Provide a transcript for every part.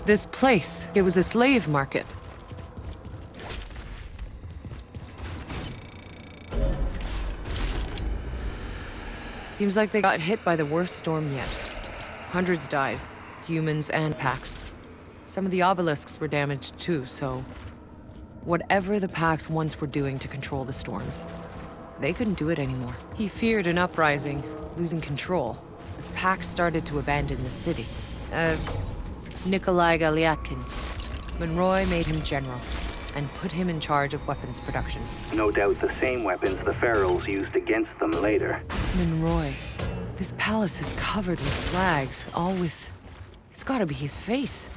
This place, it was a slave market. Seems like they got hit by the worst storm yet. Hundreds died, humans and packs. Some of the obelisks were damaged too, so... whatever the packs once were doing to control the storms, they couldn't do it anymore. He feared an uprising, losing control, as packs started to abandon the city. Nikolai Galyatkin. Monroy made him general, and put him in charge of weapons production. No doubt the same weapons the pharaohs used against them later. Monroy. This palace is covered with flags, all with... it's gotta be his face.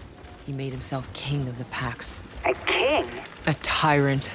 He made himself king of the packs. A king? A tyrant.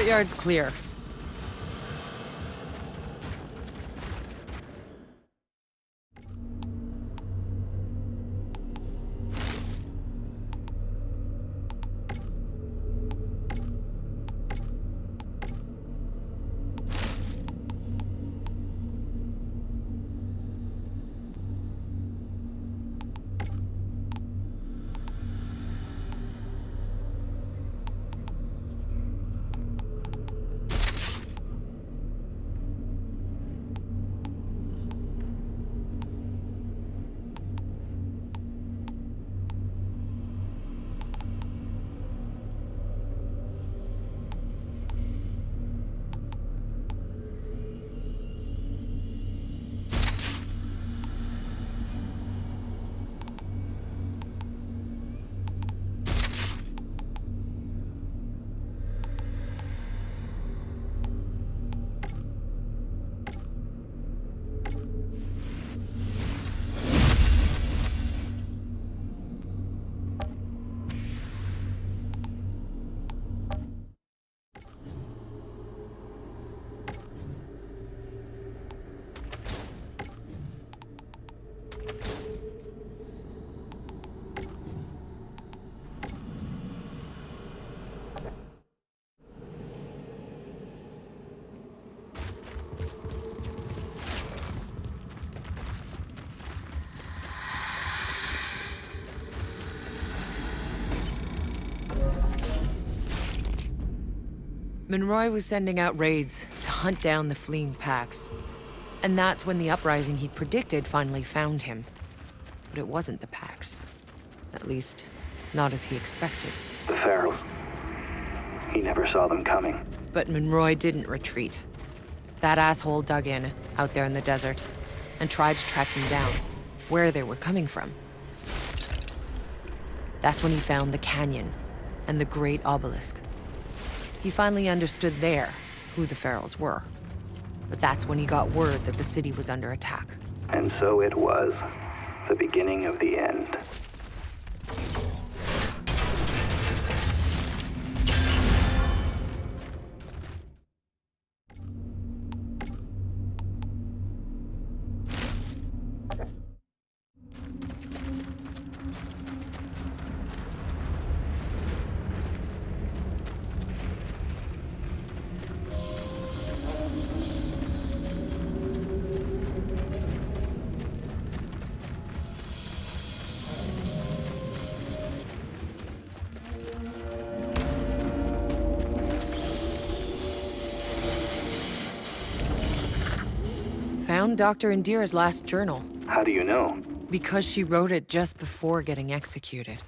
courtyard's clear. Monroy was sending out raids to hunt down the fleeing packs. And that's when the uprising he'd predicted finally found him. But it wasn't the packs. At least, not as he expected. The Pharaohs. He never saw them coming. But Monroy didn't retreat. That asshole dug in, out there in the desert, and tried to track them down, where they were coming from. That's when he found the canyon and the great obelisk. He finally understood there who the Pharaohs were. But that's when he got word that the city was under attack. And so it was. The beginning of the end. Found Dr. Indira's last journal. How do you know? Because she wrote it just before getting executed.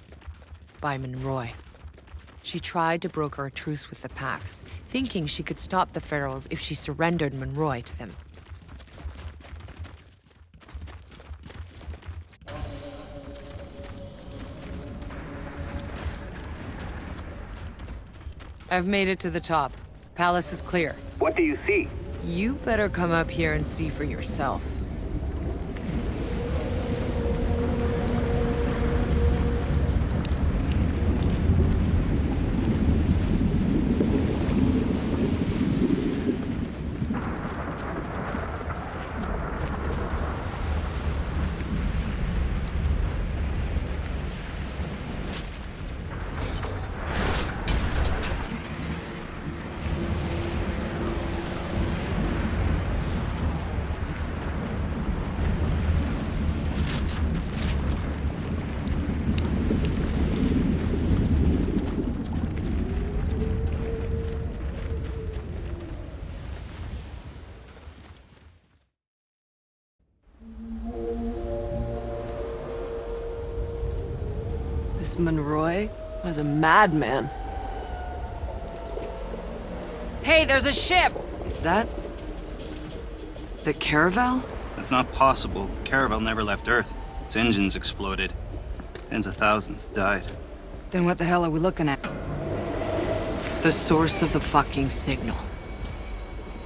By Monroy. She tried to broker a truce with the Pax, thinking she could stop the Pharaohs if she surrendered Monroy to them. I've made it to the top. Palace is clear. What do you see? You better come up here and see for yourself. This Monroy was a madman. Hey, there's a ship! Is that... the Caravel? That's not possible. Caravel never left Earth. Its engines exploded. Tens of thousands died. Then what the hell are we looking at? The source of the fucking signal.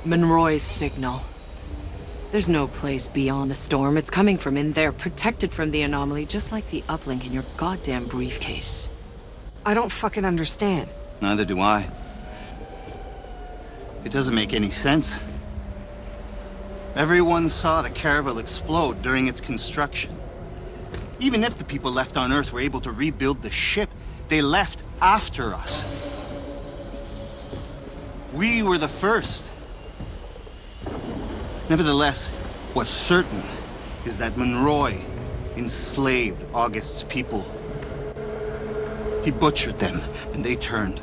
Monroy's signal. There's no place beyond the storm. It's coming from in there, protected from the anomaly, just like the uplink in your goddamn briefcase. I don't fucking understand. Neither do I. It doesn't make any sense. Everyone saw the caravel explode during its construction. Even if the people left on Earth were able to rebuild the ship, they left after us. We were the first. Nevertheless, what's certain is that Monroy enslaved August's people. He butchered them, and they turned.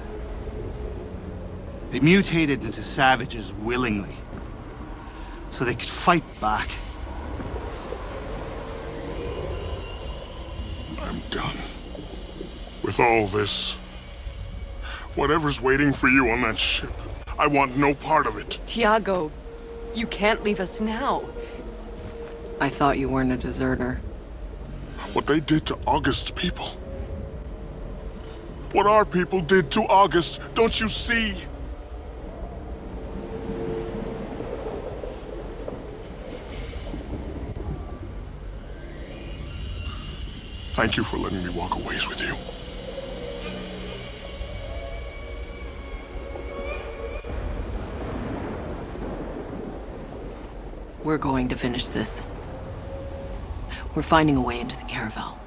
They mutated into savages willingly, so they could fight back. I'm done with all this. Whatever's waiting for you on that ship, I want no part of it. Tiago, you can't leave us now. I thought you weren't a deserter. What they did to August's people. What our people did to August, don't you see? Thank you for letting me walk a ways with you. We're going to finish this. We're finding a way into the caravel.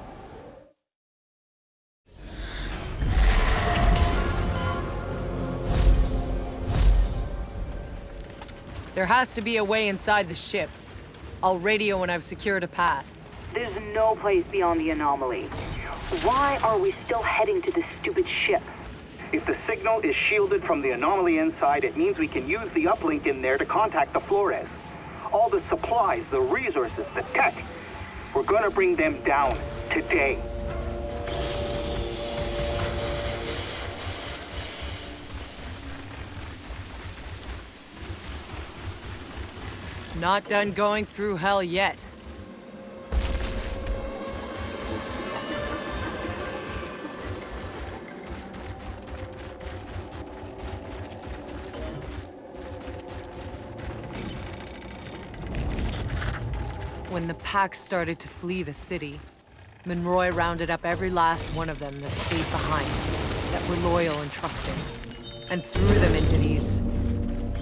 There has to be a way inside the ship. I'll radio when I've secured a path. There's no place beyond the anomaly. Why are we still heading to this stupid ship? If the signal is shielded from the anomaly inside, it means we can use the uplink in there to contact the Flores. All the supplies, the resources, the tech. We're gonna bring them down today. Not done going through hell yet. When the pack started to flee the city, Monroy rounded up every last one of them that stayed behind, that were loyal and trusting, and threw them into these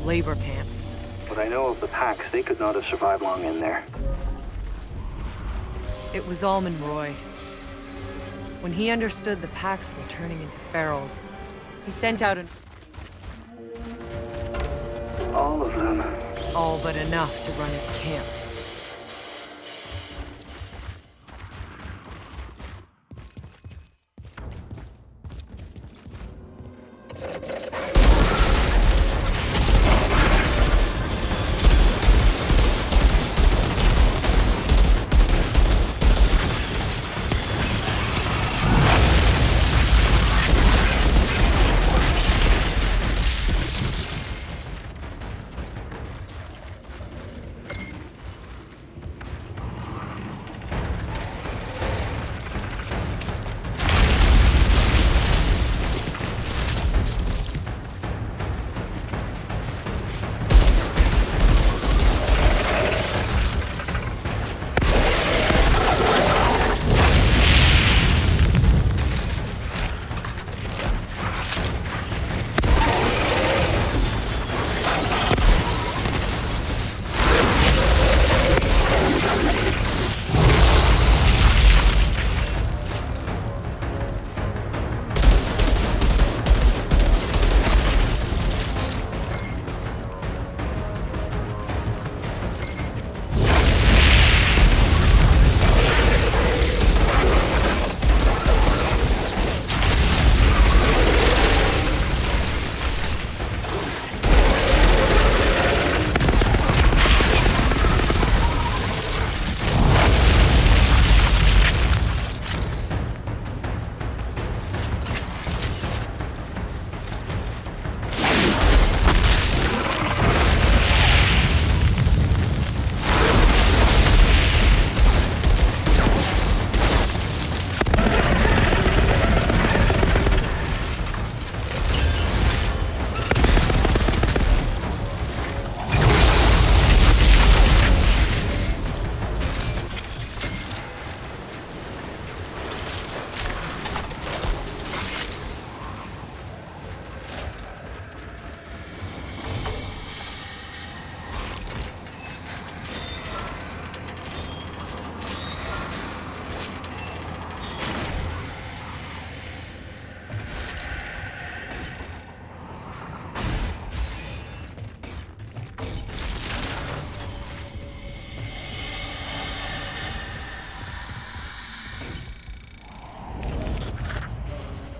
labor camps. What I know of the packs, they could not have survived long in there. It was all Monroy. When he understood the packs were turning into ferals, he sent out All of them. all but enough to run his camp.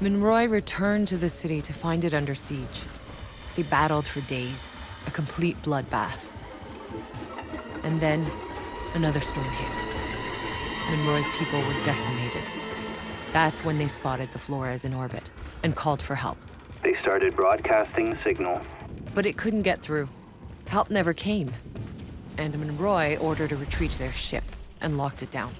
Monroy returned to the city to find it under siege. They battled for days, a complete bloodbath. And then, another storm hit. Monroy's people were decimated. That's when they spotted the Flores in orbit and called for help. They started broadcasting signal. But it couldn't get through. Help never came. And Monroy ordered a retreat to their ship and locked it down.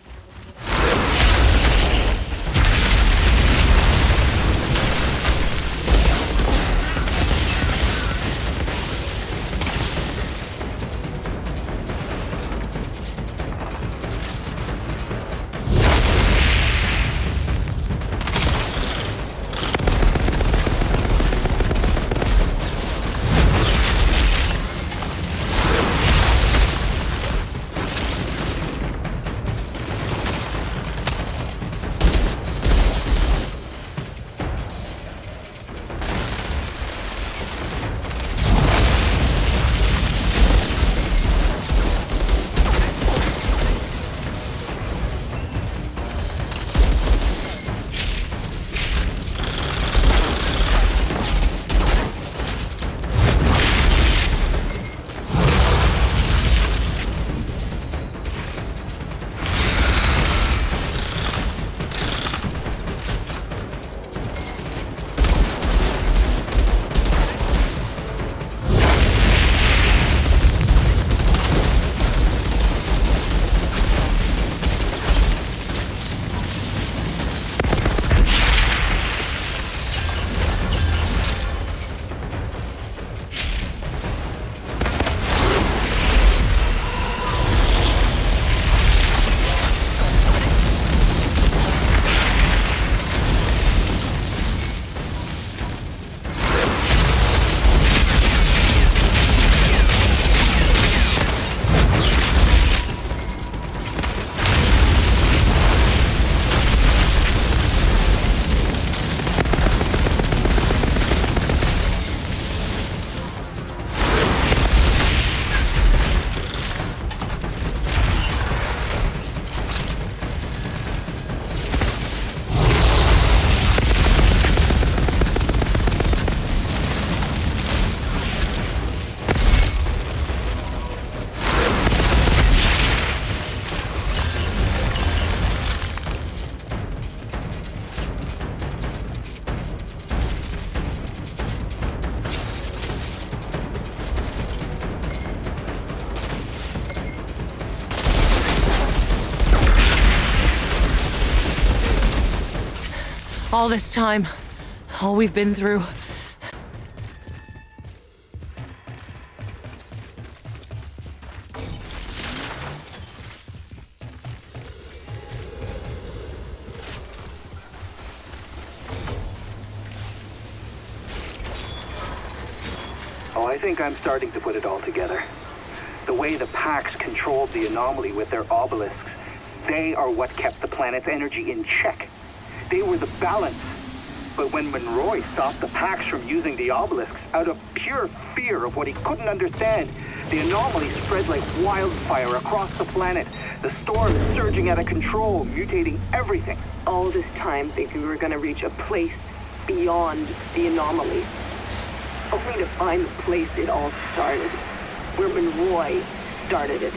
All this time, all we've been through. Oh, I think I'm starting to put it all together. The way the Pax controlled the anomaly with their obelisks, they are what kept the planet's energy in check. They were the balance. But when Monroy stopped the Pax from using the obelisks out of pure fear of what he couldn't understand, the anomaly spread like wildfire across the planet. The storm surging out of control, mutating everything. All this time thinking we were gonna reach a place beyond the anomaly. Only to find the place it all started. Where Monroy started it.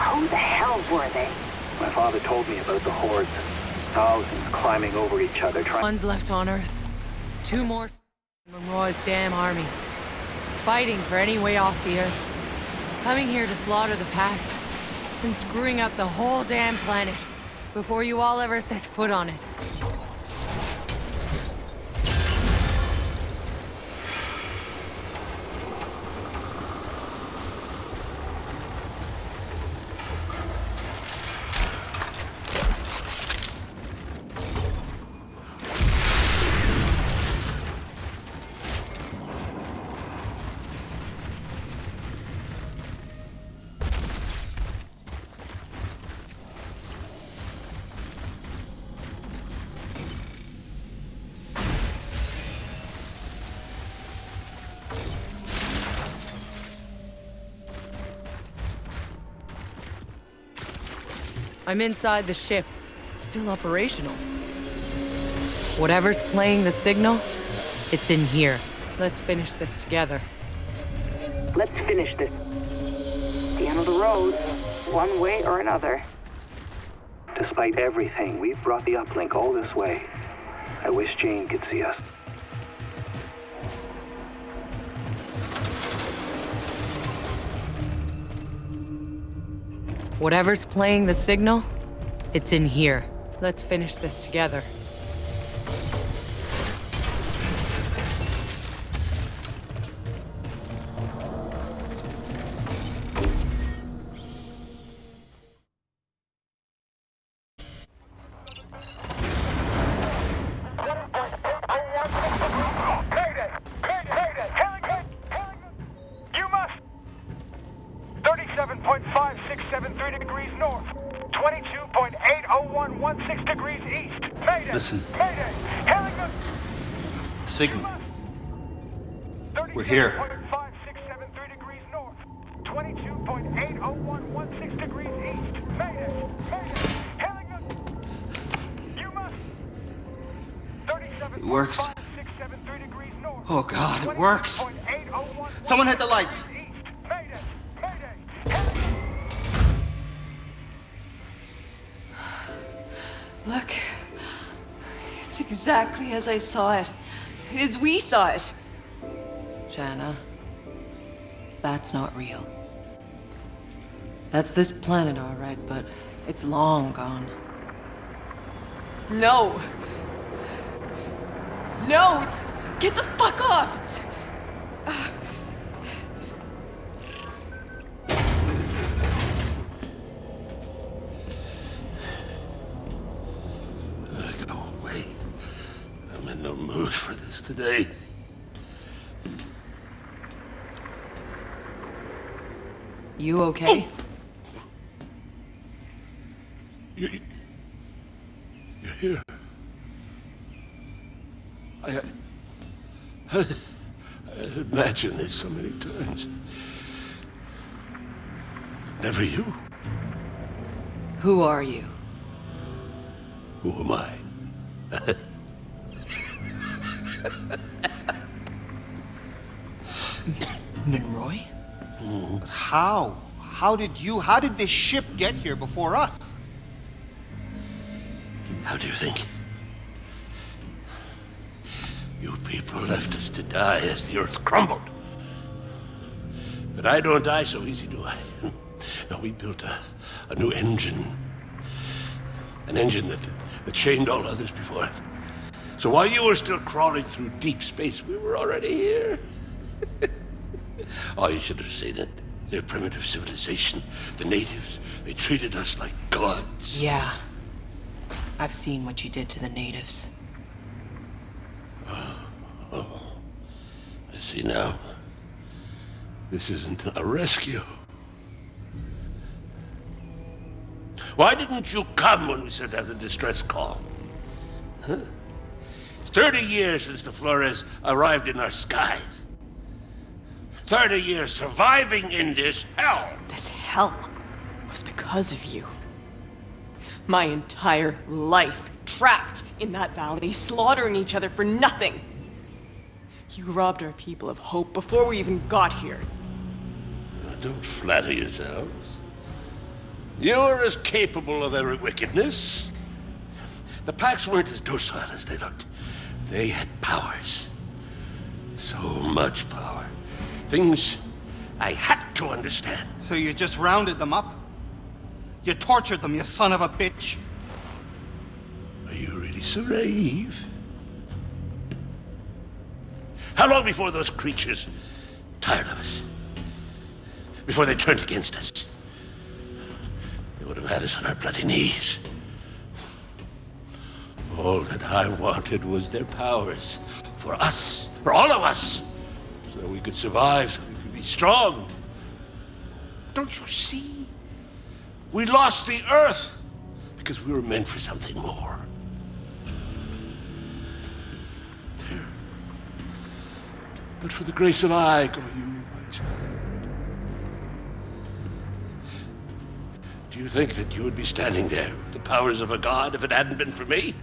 Who the hell were they? My father told me about the hordes. Thousands climbing over each other trying... One's left on Earth. 2 more Monroy's damn army. Fighting for any way off the Earth. Coming here to slaughter the packs. And screwing up the whole damn planet. Before you all ever set foot on it. I'm inside the ship. It's still operational. Whatever's playing the signal, it's in here. Let's finish this together. Let's finish this. The end of the road, one way or another. Despite everything, we've brought the uplink all this way. I wish Jane could see us. Whatever's playing the signal, it's in here. Let's finish this together. Listen. Signal. We're here. 5,673 degrees north. 22.80116 degrees east. Mayday! Mayday! Hailing the... You must... 37. It works. 5,673 degrees north. Oh God, it works. Someone hit the lights. Mayday! Mayday! Look. It's exactly as I saw it. As we saw it. Jana, that's not real. That's this planet, all right, but it's long gone. No. No, it's... Get the fuck off! It's... Go away. I'm in no mood for this today. You okay? You're here. I had imagined this so many times. Never you. Who are you? Who am I? Monroy? But how? How did this ship get here before us? How do you think? You people left us to die as the Earth crumbled. But I don't die so easy, do I? No, we built a new engine. An engine that chained all others before it. So while you were still crawling through deep space, we were already here. Oh, you should have seen it. Their primitive civilization, the natives, they treated us like gods. Yeah. I've seen what you did to the natives. Oh, I see now. This isn't a rescue. Why didn't you come when we sent out the distress call? Huh? It's 30 years since the Flores arrived in our skies. 30 years surviving in this hell. This hell was because of you. My entire life trapped in that valley, slaughtering each other for nothing. You robbed our people of hope before we even got here. Don't flatter yourselves. You're as capable of every wickedness. The Pax weren't as docile as they looked. They had powers. So much power. Things I had to understand. So you just rounded them up? You tortured them, you son of a bitch! Are you really so naive? How long before those creatures tired of us? Before they turned against us? They would have had us on our bloody knees. All that I wanted was their powers. For us. For all of us. So that we could survive, so we could be strong. Don't you see? We lost the Earth because we were meant for something more. There. But for the grace of I go you, my child. Do you think that you would be standing there with the powers of a god if it hadn't been for me?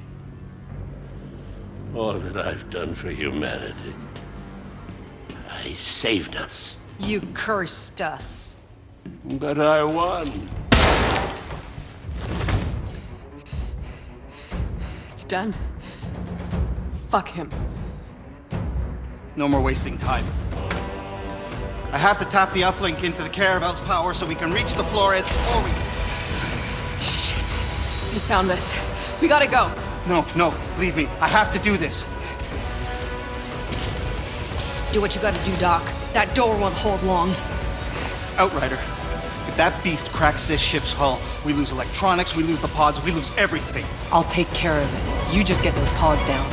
All that I've done for humanity. I saved us. You cursed us. But I won. It's done. Fuck him. No more wasting time. I have to tap the uplink into the Caravel's power so we can reach the Flores before we... Shit. He found us. We gotta go. No, leave me. I have to do this. Do what you gotta do, Doc. That door won't hold long. Outrider, if that beast cracks this ship's hull, we lose electronics, we lose the pods, we lose everything. I'll take care of it. You just get those pods down.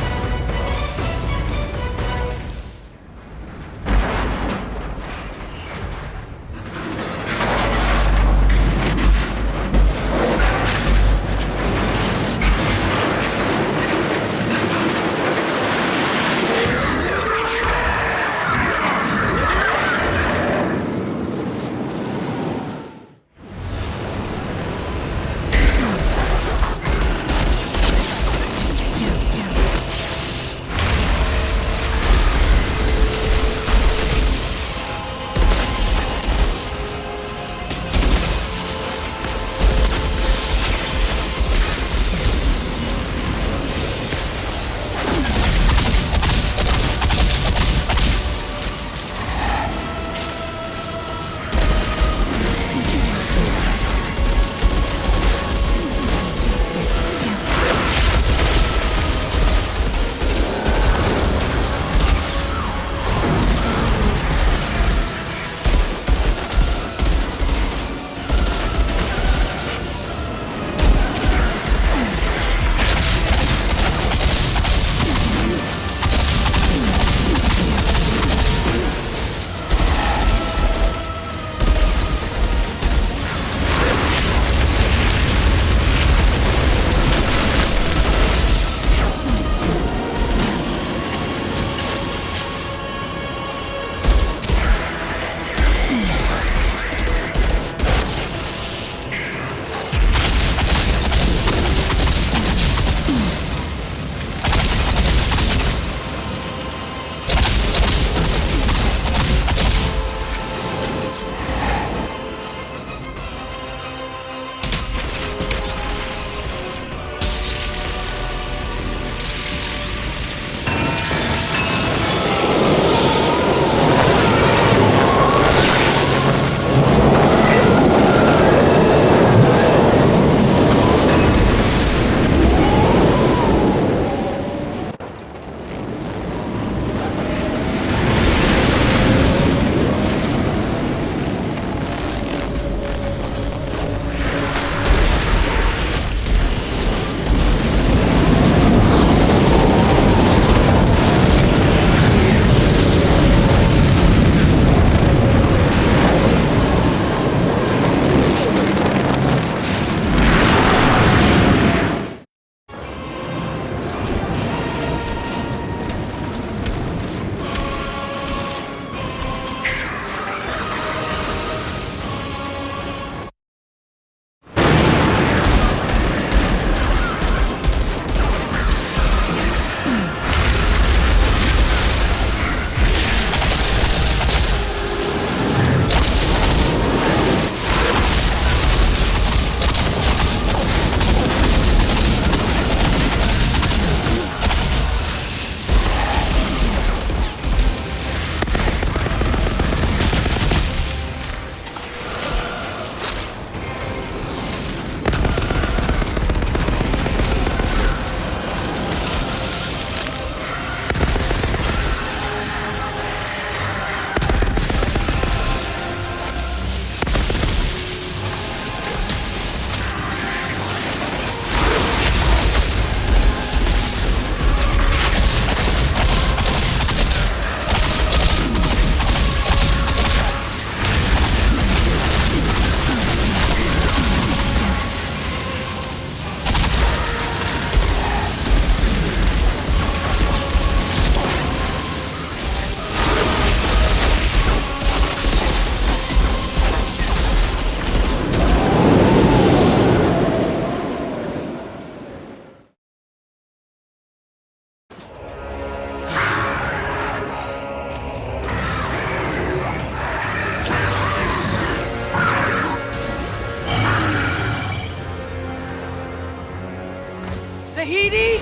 Tahiti?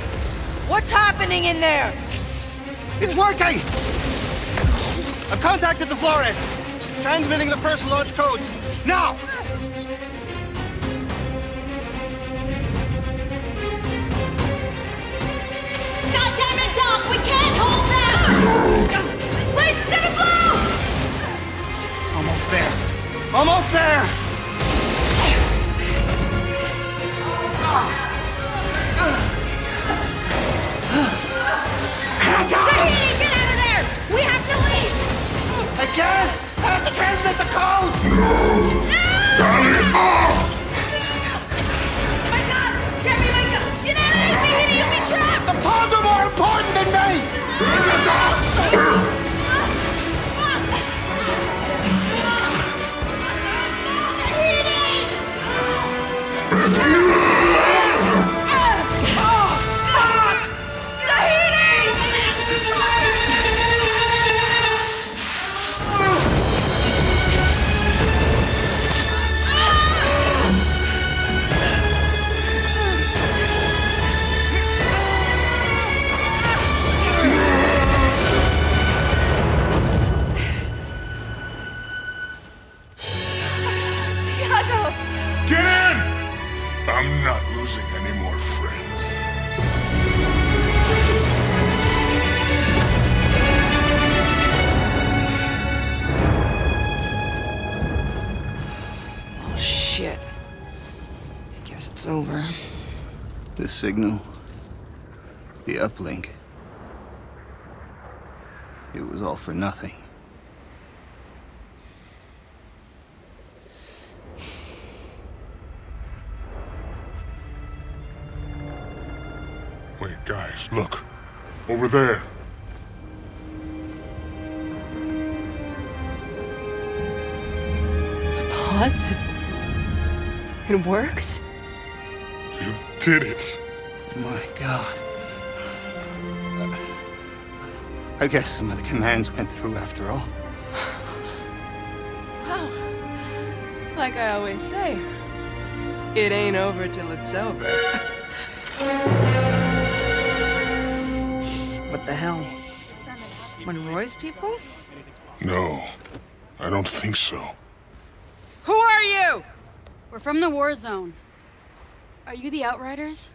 What's happening in there? It's working! I've contacted the Flores. Transmitting the first launch codes. Now! God damn it, Doc! We can't hold them! This place is gonna blow! Almost there. Almost there! Tahiti, get out of there! We have to leave! I can't! I have to transmit the codes! My God! Get out of there, Tahiti! You'll be trapped! The codes are more important than me! Get in! I'm not losing any more friends. Oh, shit. I guess it's over. The signal. The uplink. It was all for nothing. Wait, guys, look. Over there. Pods? It worked? You did it. My God. I guess some of the commands went through after all. Well, like I always say, it ain't over till it's over. What the hell? Monroy's people? No, I don't think so. Who are you? We're from the war zone. Are you the Outriders?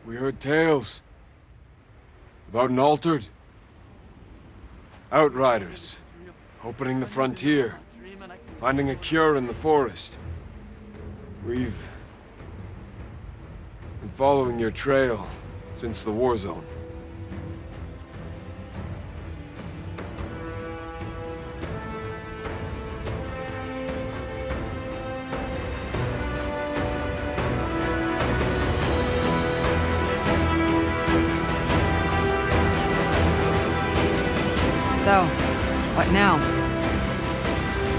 We heard tales about an altered Outriders opening the frontier, finding a cure in the forest. We've been following your trail since the war zone. So, what now?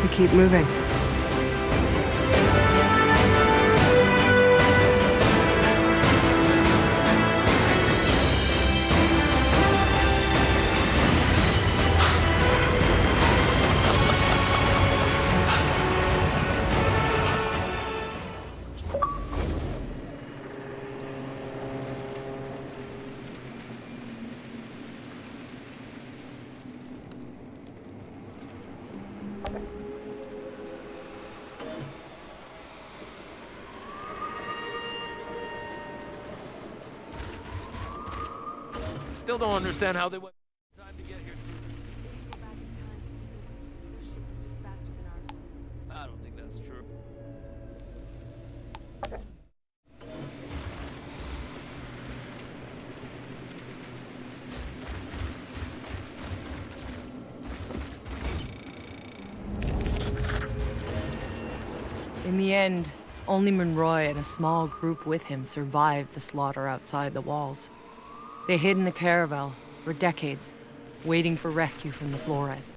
We keep moving. Still don't understand how they went time to get here sooner. I don't think that's true. In the end, only Monroy and a small group with him survived the slaughter outside the walls. They hid in the caravel for decades, waiting for rescue from the Flores.